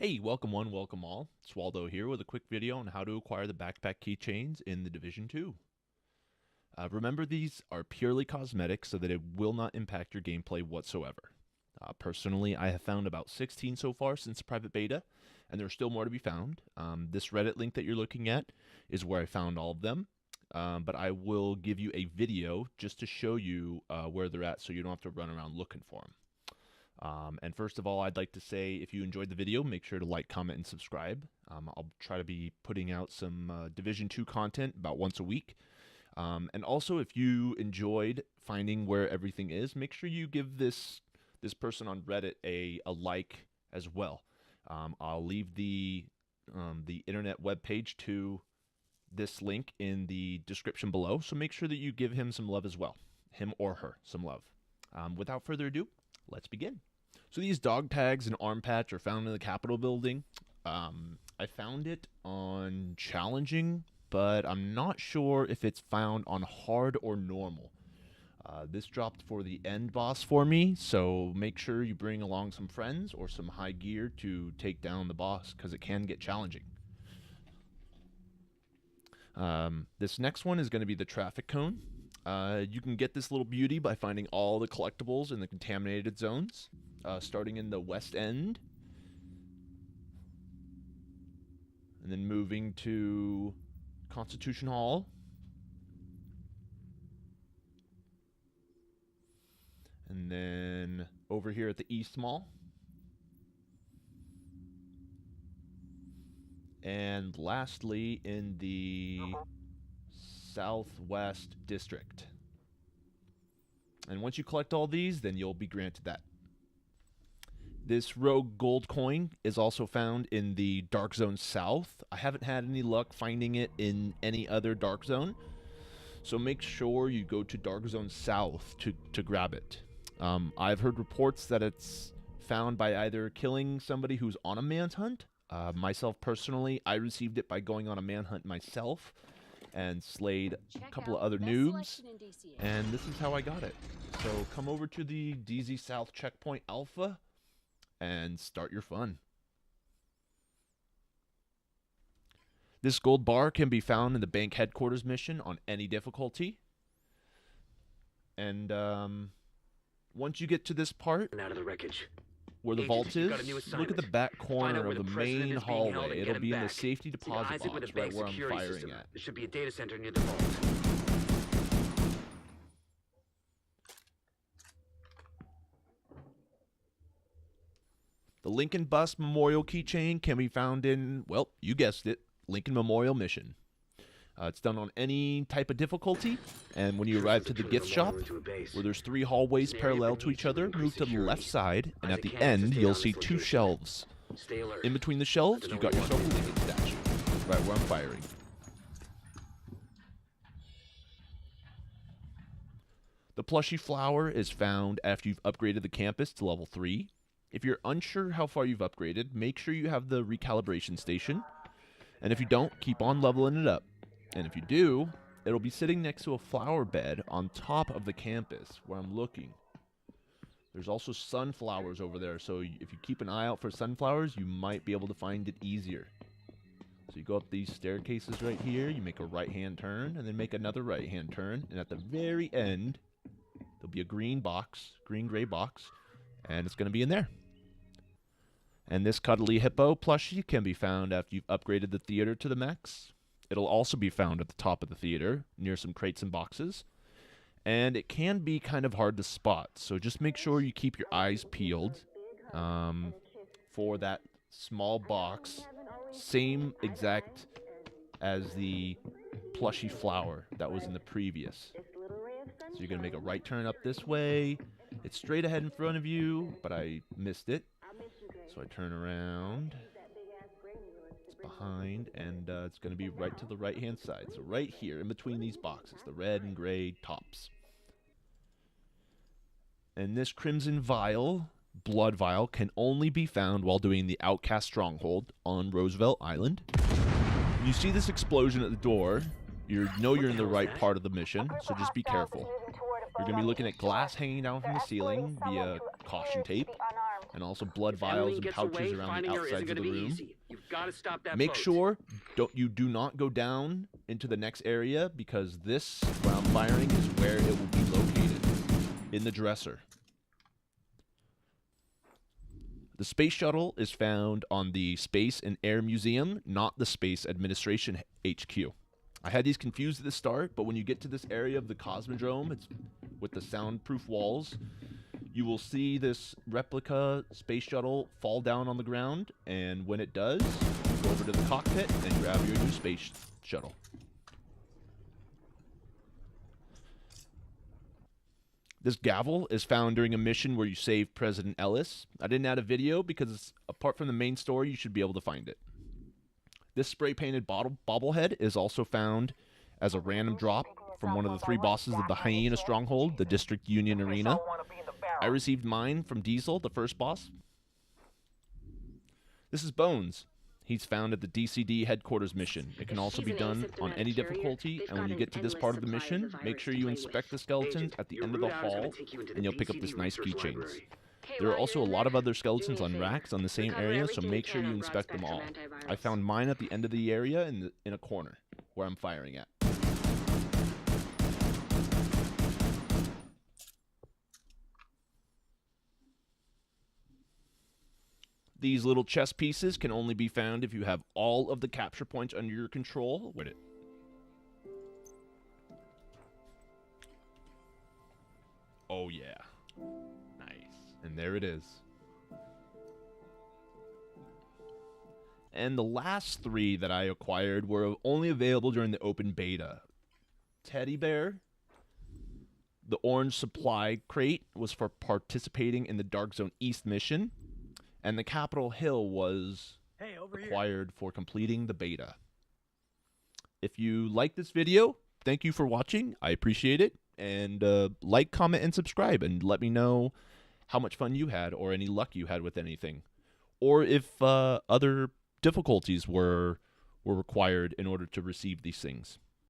Hey, welcome one, welcome all. It's Waldo here with a quick video on how to acquire the backpack keychains in the Division 2. Remember, these are purely cosmetic so that it will not impact your gameplay whatsoever. Personally, I have found about 16 so far since the private beta, and there's still more to be found. This Reddit link that you're looking at is where I found all of them, but I will give you a video just to show you where they're at so you don't have to run around looking for them. And first of all, I'd like to say if you enjoyed the video, make sure to like, comment, and subscribe. I'll try to be putting out some Division 2 content about once a week. And also, if you enjoyed finding where everything is, make sure you give this person on Reddit a like as well. I'll leave the internet webpage to this link in the description below, so make sure that you give him some love as well. Him or her, some love. Without further ado, let's begin. So these dog tags and arm patch are found in the Capitol building. I found it on challenging, but I'm not sure if it's found on hard or normal. This dropped for the end boss for me, so make sure you bring along some friends or some high gear to take down the boss, because it can get challenging. This next one is going to be the traffic cone. You can get this little beauty by finding all the collectibles in the contaminated zones, starting in the west end, and then moving to Constitution Hall, and then over here at the East Mall, and lastly in the Southwest District. And once you collect all these, then you'll be granted that. This rogue gold coin is also found in the Dark Zone South. I haven't had any luck finding it in any other Dark Zone, so make sure you go to Dark Zone South to grab it. I've heard reports that it's found by either killing somebody who's on a manhunt. Myself personally, I received it by going on a manhunt myself and slayed a couple of other noobs, and this is how I got it. So come over to the DZ South Checkpoint Alpha and start your fun. This gold bar can be found in the bank headquarters mission on any difficulty. And once you get to this part Out of the wreckage. where the vault is, look at the back corner of the main hallway. It'll be in the safety deposit box right where I'm firing at. There should be a data center near the vault. The Lincoln Bus Memorial Keychain can be found in, well, you guessed it, Lincoln Memorial Mission. It's done on any type of difficulty, and when you arrive to the gift shop, where there's 3 hallways parallel to each other, move to the left side, and at the end, you'll see 2 shelves. In between the shelves, you got yourself a Lincoln statue, right where I'm firing. The plushie flower is found after you've upgraded the campus to level 3. If you're unsure how far you've upgraded, make sure you have the recalibration station, and if you don't, keep on leveling it up. And if you do, it'll be sitting next to a flower bed on top of the campus where I'm looking. There's also sunflowers over there, so if you keep an eye out for sunflowers, you might be able to find it easier. So you go up these staircases right here, you make a right-hand turn, and then make another right-hand turn, and at the very end, there'll be a green box, green-gray box, and it's going to be in there. And this cuddly hippo plushie can be found after you've upgraded the theater to the max. It'll also be found at the top of the theater, near some crates and boxes. And it can be kind of hard to spot, so just make sure you keep your eyes peeled for that small box, same exact as the plushie flower that was in the previous. So you're going to make a right turn up this way. It's straight ahead in front of you, but I missed it. So I turn around. It's behind, and it's going to be right to the right-hand side. So right here, in between these boxes, the red and gray tops. And this crimson vial, blood vial, can only be found while doing the Outcast Stronghold on Roosevelt Island. When you see this explosion at the door, you know you're in the right part of the mission, so just be careful. You're going to be looking at glass hanging down from the ceiling via caution tape. and also blood vials and pouches around the outsides of the room. You've got to stop that Make boat. sure you do not go down into the next area, because this, where I'm firing, is where it will be located, in the dresser. The space shuttle is found on the Space and Air Museum, not the Space Administration HQ. I had these confused at the start, but when you get to this area of the Cosmodrome, it's with the soundproof walls, you will see this replica space shuttle fall down on the ground, and when it does, go over to the cockpit and grab your new space shuttle. This gavel is found during a mission where you save President Ellis. I didn't add a video because, apart from the main story, you should be able to find it. This spray-painted bobblehead is also found as a random drop from one of the 3 bosses of the Hyena Stronghold, the District Union Arena. I received mine from Diesel, the first boss. This is Bones. He's found at the DCD headquarters mission. It can also be done on any difficulty, and when you get to this part of the mission, make sure you inspect the skeletons at the end of the hall, and you'll pick up this nice keychains. There are also a lot of other skeletons on racks on the same area, so make sure you inspect them all. I found mine at the end of the area in a corner, where I'm firing at. These little chess pieces can only be found if you have all of the capture points under your control. Wait it. Oh yeah. Nice. And there it is. And the last 3 that I acquired were only available during the open beta. Teddy Bear. The orange supply crate was for participating in the Dark Zone East mission. And the Capitol Hill was acquired for completing the beta. If you like this video, thank you for watching. I appreciate it. And like, comment, and subscribe. And let me know how much fun you had or any luck you had with anything. Or if other difficulties were required in order to receive these things.